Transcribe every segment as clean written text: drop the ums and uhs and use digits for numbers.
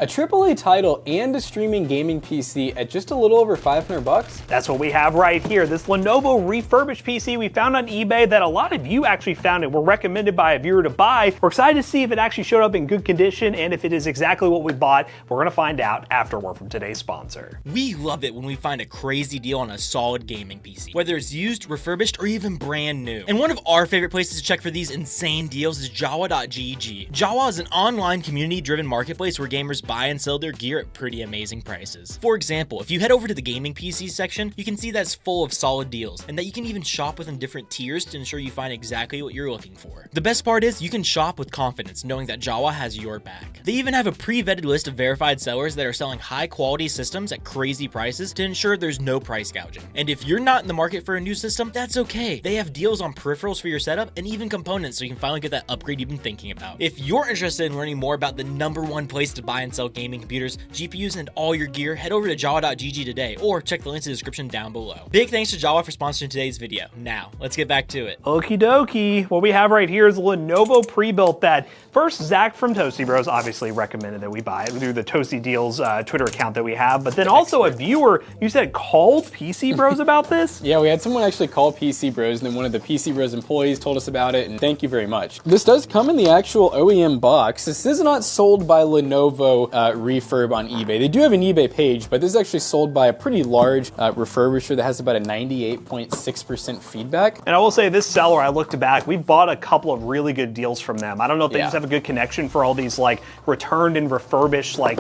A AAA title and a streaming gaming PC at just a little over 500 bucks? That's what we have right here. This Lenovo refurbished PC we found on eBay that a lot of you actually found it were recommended by a viewer to buy. We're excited to see if it actually showed up in good condition and if it is exactly what we bought. We're gonna find out after word from today's sponsor. We love it when we find a crazy deal on a solid gaming PC, whether it's used, refurbished, or even brand new. And one of our favorite places to check for these insane deals is Jawa.gg. Jawa is an online community-driven marketplace where gamers buy and sell their gear at pretty amazing prices. For example, if you head over to the gaming PC section, you can see that's full of solid deals, and that you can even shop within different tiers to ensure you find exactly what you're looking for. The best part is you can shop with confidence knowing that Jawa has your back. They even have a pre-vetted list of verified sellers that are selling high-quality systems at crazy prices to ensure there's no price gouging. And if you're not in the market for a new system, that's okay. They have deals on peripherals for your setup and even components so you can finally get that upgrade you've been thinking about. If you're interested in learning more about the #1 place to buy and sell gaming computers, GPUs, and all your gear, head over to Jawa.gg today or check the links in the description down below. Big thanks to Jawa for sponsoring today's video. Now, let's get back to it. Okie dokie. What we have right here is a Lenovo pre-built that first Zach from Toasty Bros obviously recommended that we buy it through the Toasty Deals Twitter account that we have, but then also a viewer, you said called PC Bros about this? Yeah, we had someone actually call PC Bros, and then one of the PC Bros employees told us about it, and thank you very much. This does come in the actual OEM box. This is not sold by Lenovo refurb on eBay. They do have an eBay page, but this is actually sold by a pretty large refurbisher that has about a 98.6% feedback. And I will say this seller, I looked back, we've bought a couple of really good deals from them. I don't know if they just have a good connection for all these like returned and refurbished like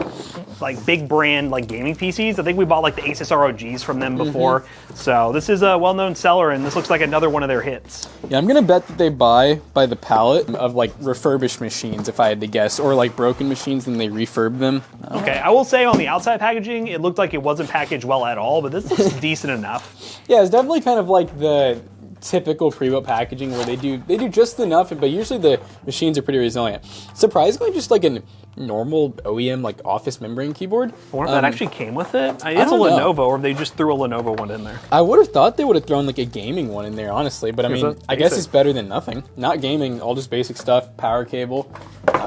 big brand like gaming PCs. I think we bought like the Asus ROGs from them before. So this is a well-known seller, and this looks like another one of their hits. Yeah, I'm gonna bet that they buy by the pallet of like refurbished machines, if I had to guess, or like broken machines and they refurb them. Okay, I will say on the outside packaging, it looked like it wasn't packaged well at all, but this looks decent enough. Yeah, it's definitely kind of like the typical pre-built packaging where they do just enough, but usually the machines are pretty resilient. Surprisingly, just like a normal OEM like office membrane keyboard. I wonder if that actually came with it. It's a Lenovo, or if they just threw a Lenovo one in there. I would have thought they would have thrown like a gaming one in there, honestly, but I mean, I guess it's better than nothing. Not gaming, all just basic stuff, power cable.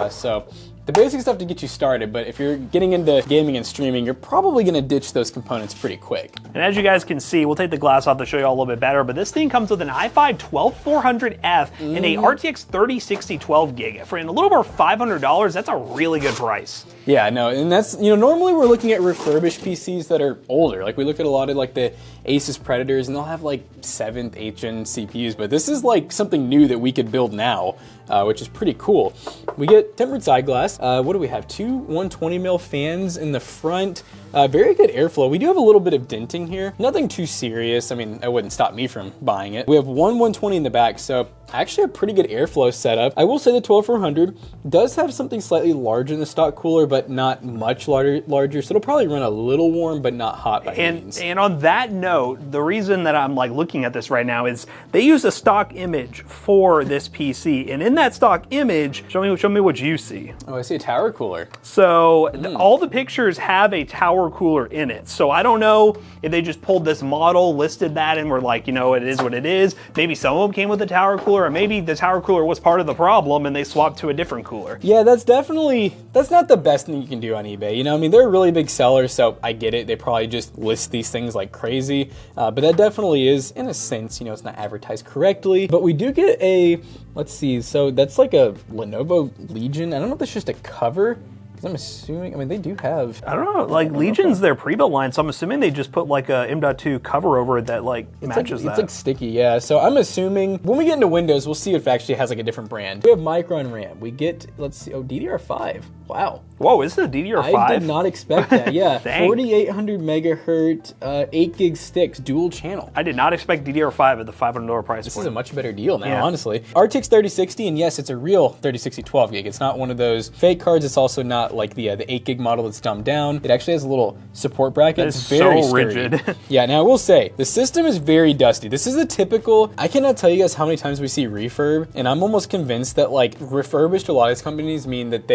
So the basic stuff to get you started, but if you're getting into gaming and streaming, you're probably gonna ditch those components pretty quick. And as you guys can see, we'll take the glass off to show you all a little bit better, but this thing comes with an i5 12400F and a RTX 3060 12 gig. For a little over $500, that's a really good price. Yeah, no, and that's, normally we're looking at refurbished PCs that are older. Like we look at a lot of like the Asus Predators and they'll have like 7th, 8th gen CPUs, but this is like something new that we could build now, which is pretty cool. We get tempered side glass. What do we have? Two 120mm fans in the front. Very good airflow. We do have a little bit of denting here. Nothing too serious. I mean, it wouldn't stop me from buying it. We have one 120 in the back, so actually a pretty good airflow setup. I will say the 12400 does have something slightly larger in the stock cooler, but not much larger. So it'll probably run a little warm, but not hot by any means. And on that note, the reason that I'm like looking at this right now is they use a stock image for this PC, and in that stock image, show me what you see. Oh, I see a tower cooler. So all the pictures have a tower cooler in it. So I don't know if they just pulled this model, listed that, and were like, it is what it is. Maybe some of them came with a tower cooler, or maybe the tower cooler was part of the problem and they swapped to a different cooler. Yeah, that's not the best thing you can do on eBay. I mean, they're a really big seller, so I get it. They probably just list these things like crazy. But that definitely is, in a sense, it's not advertised correctly. But we do get a, let's see, so that's like a Lenovo Legion. I don't know if that's just a cover. I'm assuming, they do have, I don't know, like Legion's their pre-built line, so I'm assuming they just put like a M.2 cover over it that like matches that. It's like sticky, yeah. So I'm assuming when we get into Windows, we'll see if it actually has like a different brand. We have Micron RAM. We get, let's see, DDR5. Wow. Whoa, is it a DDR5? I did not expect that, yeah. 4800 megahertz, 8 gig sticks, dual channel. I did not expect DDR5 at the $500 price point. This is a much better deal now, honestly. RTX 3060, and yes, it's a real 3060 12 gig. It's not one of those fake cards. It's also not like the 8 gig model that's dumbed down. It actually has a little support bracket. It's very so rigid. Yeah, now I will say, the system is very dusty. This is a typical, I cannot tell you guys how many times we see refurb, and I'm almost convinced that like refurbished, a lot of these companies mean that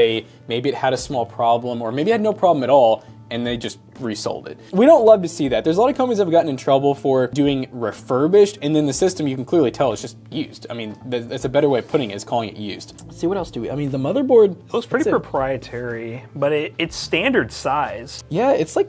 maybe it had a small problem, or maybe it had no problem at all, and they just resold it. We don't love to see that. There's a lot of companies that have gotten in trouble for doing refurbished, and then the system, you can clearly tell, it's just used. I mean, that's a better way of putting it, is calling it used. Let's see, what else do we, I mean, the motherboard. It looks pretty proprietary, but it's standard size. Yeah, it's like,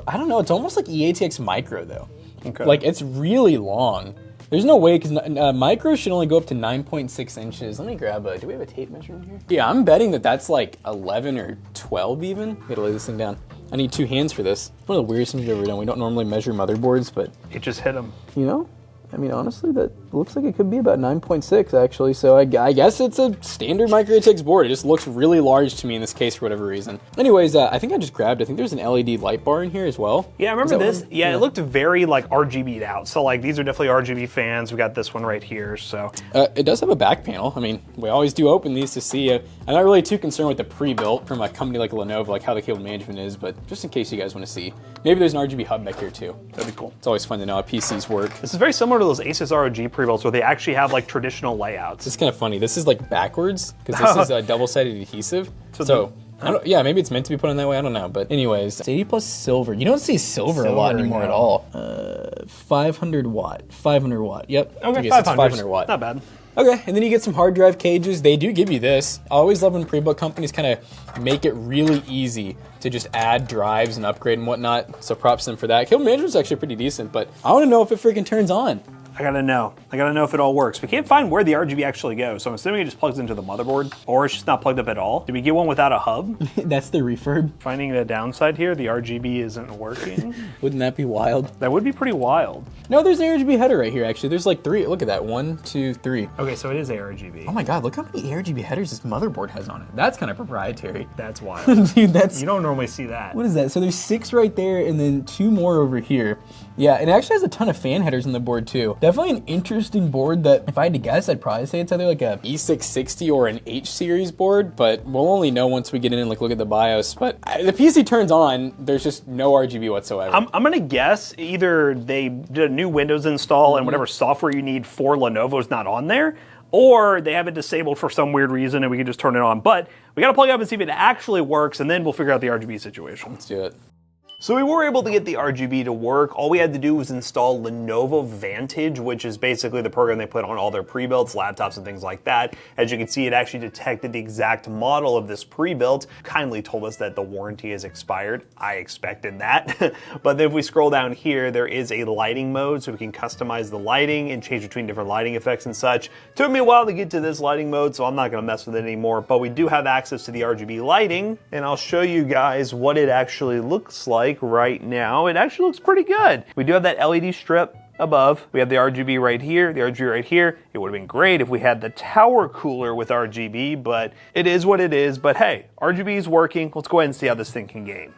I don't know, it's almost like EATX Micro though. Okay. Like, it's really long. There's no way, because micros should only go up to 9.6 inches. Let me grab do we have a tape measure in here? Yeah, I'm betting that that's like 11 or 12 even. Gotta lay this thing down. I need 2 hands for this. One of the weirdest things we've ever done. We don't normally measure motherboards, but... It just hit them. You know? I mean, honestly, that looks like it could be about 9.6, actually. So I guess it's a standard micro-ATX board. It just looks really large to me in this case for whatever reason. Anyways, I think I just grabbed, I think there's an LED light bar in here as well. Yeah, I remember this. Yeah, it looked very like RGB'd out. So like these are definitely RGB fans. We got this one right here, so. It does have a back panel. I mean, we always do open these to see. I'm not really too concerned with the pre-built from a company like Lenovo, like how the cable management is, but just in case you guys want to see. Maybe there's an RGB hub back here too. That'd be cool. It's always fun to know how PCs work. This is very similar to those Asus ROG pre-builds where they actually have like traditional layouts. It's kind of funny. This is like backwards because this is a double-sided adhesive. So yeah, maybe it's meant to be put in that way. I don't know. But anyways, it's 80 plus silver. You don't see silver a lot anymore at all. 500 watt. 500 watt. Yep. Okay, 500 watt. Not bad. Okay, and then you get some hard drive cages. They do give you this. I always love when pre-built companies kind of make it really easy to just add drives and upgrade and whatnot. So props to them for that. Cable management's actually pretty decent, but I want to know if it freaking turns on. I gotta know. I gotta know if it all works. We can't find where the RGB actually goes, so I'm assuming it just plugs into the motherboard, or it's just not plugged up at all. Did we get one without a hub? That's the refurb. Finding the downside here, the RGB isn't working. Wouldn't that be wild? That would be pretty wild. No, there's an RGB header right here, actually. There's like 3. Look at that. 1, 2, 3. Okay, so it is ARGB. Oh my god, look how many ARGB headers this motherboard has on it. That's kind of proprietary. That's wild. Dude, that's... You don't normally see that. What is that? So there's 6 right there, and then 2 more over here. Yeah, and it actually has a ton of fan headers on the board, too. Definitely an interesting board that, if I had to guess, I'd probably say it's either like a E660 or an H-series board, but we'll only know once we get in and like look at the BIOS. But the PC turns on, there's just no RGB whatsoever. I'm gonna guess either they did a new Windows install and whatever software you need for Lenovo's not on there, or they have it disabled for some weird reason and we can just turn it on. But we gotta plug it up and see if it actually works, and then we'll figure out the RGB situation. Let's do it. So we were able to get the RGB to work. All we had to do was install Lenovo Vantage, which is basically the program they put on all their pre-builts, laptops, and things like that. As you can see, it actually detected the exact model of this pre-built, kindly told us that the warranty is expired. I expected that. But then if we scroll down here, there is a lighting mode, so we can customize the lighting and change between different lighting effects and such. Took me a while to get to this lighting mode, so I'm not gonna mess with it anymore, but we do have access to the RGB lighting, and I'll show you guys what it actually looks like right now. It actually looks pretty good. We do have that LED strip above. We have the RGB right here, the RGB right here. It would have been great if we had the tower cooler with RGB, but it is what it is. But hey, RGB is working. Let's go ahead and see how this thing can game.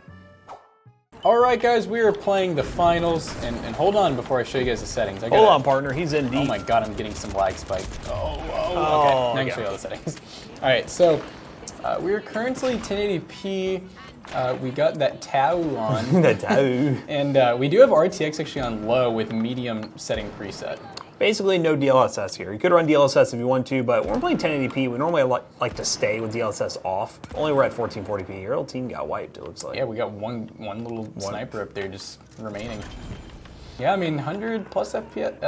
All right, guys, we are playing the finals, and hold on before I show you guys the settings. Hold on, partner, he's in deep. Oh my god, I'm getting some lag spike. Okay, now I can show you all the settings. All right, so we are currently 1080p. We got that Tau on. That Tau. And we do have RTX actually on low with medium setting preset. Basically no DLSS here. You could run DLSS if you want to, but when we're playing 1080p, we normally like to stay with DLSS off. Only we're at 1440p. Your old team got wiped, it looks like. Yeah, we got one little sniper up there just remaining. Yeah, I mean, 100 plus FPS,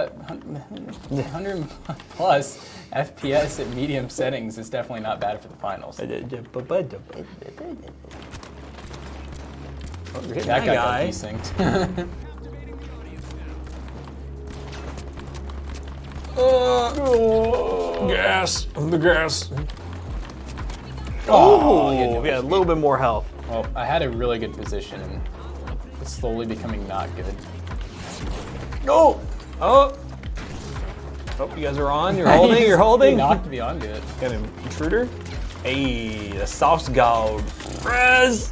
100 plus FPS at medium settings is definitely not bad for the finals. Oh, that guy got desynced. Gas, the gas. Oh, yeah, a little bit more health. Well, I had a really good position, and it's slowly becoming not good. No! Oh! Oh, you guys are on. You're holding. You're holding. Knocked me onto it. Got an intruder. Hey, the soft gold. Rez!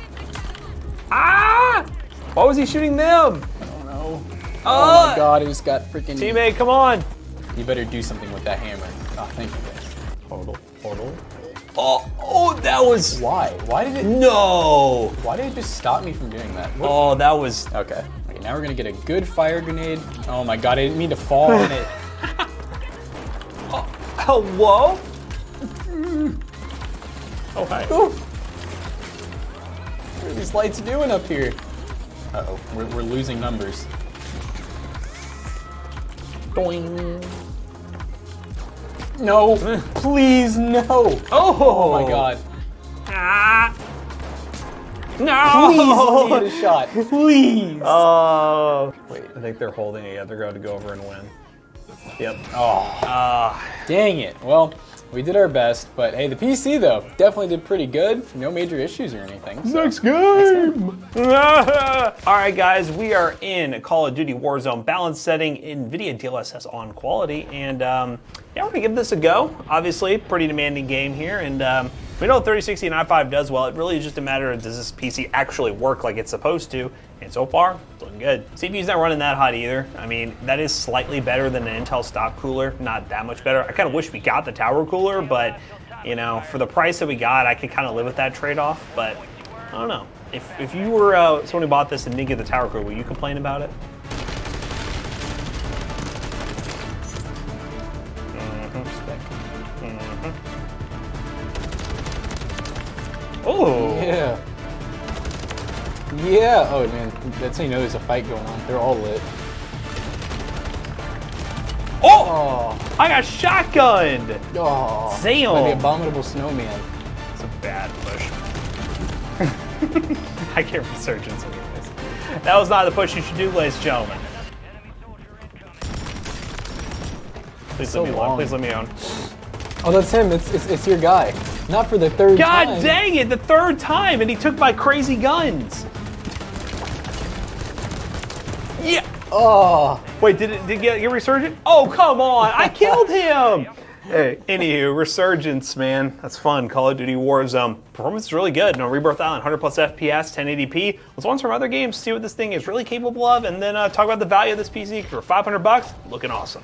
Ah! Why was he shooting them? I don't know. Oh my god, he just got freaking... Teammate, come on! You better do something with that hammer. Oh, thank you guys. Portal. Oh, that was... Why? Why did it... No! Why did it just stop me from doing that? Oh, that was... Okay, now we're gonna get a good fire grenade. Oh my god, I didn't mean to fall in it. Hello? Oh, hi. Ooh. What are these lights doing up here? Uh-oh, we're losing numbers. Doing. No, please, no. Oh my God. Ah. Please let me get a shot. Please. Oh. Wait. I think they're holding it. They're going to go over and win. Yep. Oh. Dang it. Well, we did our best, but hey, the PC though definitely did pretty good. No major issues or anything. So. Next game. All right, guys, we are in Call of Duty Warzone balance setting, NVIDIA DLSS on quality, and yeah, we're gonna give this a go. Obviously, pretty demanding game here, and we know 3060 and i5 does well. It really is just a matter of does this PC actually work like it's supposed to, and so far, it's looking good. CPU's not running that hot either. I mean, that is slightly better than an Intel stock cooler, not that much better. I kind of wish we got the tower cooler, but you know, for the price that we got, I could kind of live with that trade-off, but I don't know. If you were someone who bought this and didn't get the tower cooler, will you complain about it? Oh. Yeah. Yeah. Oh man, that's how you know there's a fight going on. They're all lit. Oh! I got shotgunned! Oh. Damn. By the abominable snowman. It's a bad push. I get resurgence anyways. That was not the push you should do, ladies and gentlemen. Please let me alone. Please let me alone. Oh, that's him. It's your guy. Not for the third time. God dang it, the third time, and he took my crazy guns. Yeah. Oh. Wait, did it get resurgent? Oh, come on, I killed him. Hey, anywho, resurgence, man. That's fun. Call of Duty Warzone. Performance is really good. No Rebirth Island, 100 plus FPS, 1080p. Let's launch some other games, see what this thing is really capable of, and then talk about the value of this PC. For 500 bucks, looking awesome.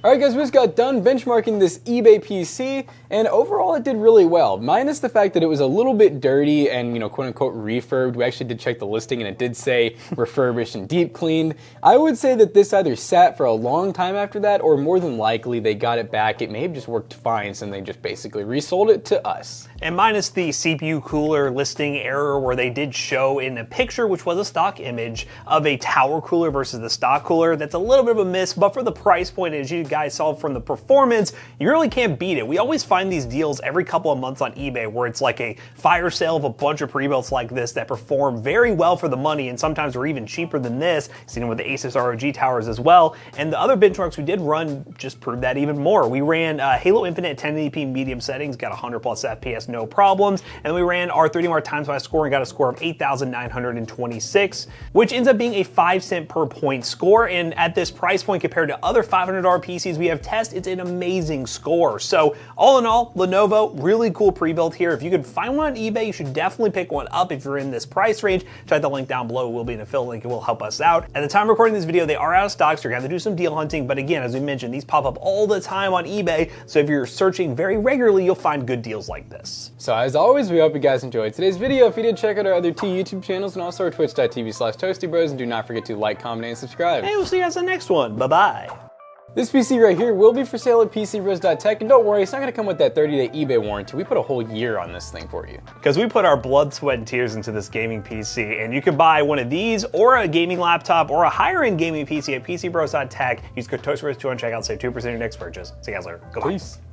Alright guys, we just got done benchmarking this eBay PC, and overall it did really well, minus the fact that it was a little bit dirty and, you know, quote-unquote refurbed. We actually did check the listing and it did say refurbished and deep cleaned. I would say that this either sat for a long time after that, or more than likely they got it back. It may have just worked fine, so they just basically resold it to us. And minus the CPU cooler listing error where they did show in a picture, which was a stock image, of a tower cooler versus the stock cooler. That's a little bit of a miss, but for the price point, as you guys saw from the performance, you really can't beat it. We always find these deals every couple of months on eBay where it's like a fire sale of a bunch of pre-builts like this that perform very well for the money, and sometimes are even cheaper than this. Seen it with the Asus ROG towers as well. And the other benchmarks we did run just proved that even more. We ran Halo Infinite 1080p medium settings, got 100 plus FPS, no problems. And we ran our 3DMR times by score and got a score of 8,926, which ends up being a 5 cent per point score. And at this price point compared to other $500 PCs we have tested, it's an amazing score. So all in all, Lenovo, really cool pre-built here. If you could find one on eBay, you should definitely pick one up if you're in this price range. Check the link down below. It will be an affiliate link. It will help us out. At the time of recording this video, they are out of stock, so you're gonna have to do some deal hunting. But again, as we mentioned, these pop up all the time on eBay. So if you're searching very regularly, you'll find good deals like this. So as always, we hope you guys enjoyed today's video. If you did, check out our other two YouTube channels and also our twitch.tv/toastybros, and do not forget to like, comment, and subscribe. Hey, we'll see you guys in the next one. Bye-bye. This PC right here will be for sale at PCBros.tech, and don't worry, it's not going to come with that 30-day eBay warranty. We put a whole year on this thing for you. Because we put our blood, sweat, and tears into this gaming PC, and you can buy one of these, or a gaming laptop, or a higher-end gaming PC at PCBros.tech. Use code Toastybros2 on checkout, save 2% of your next purchase. See you guys later. Goodbye. Peace.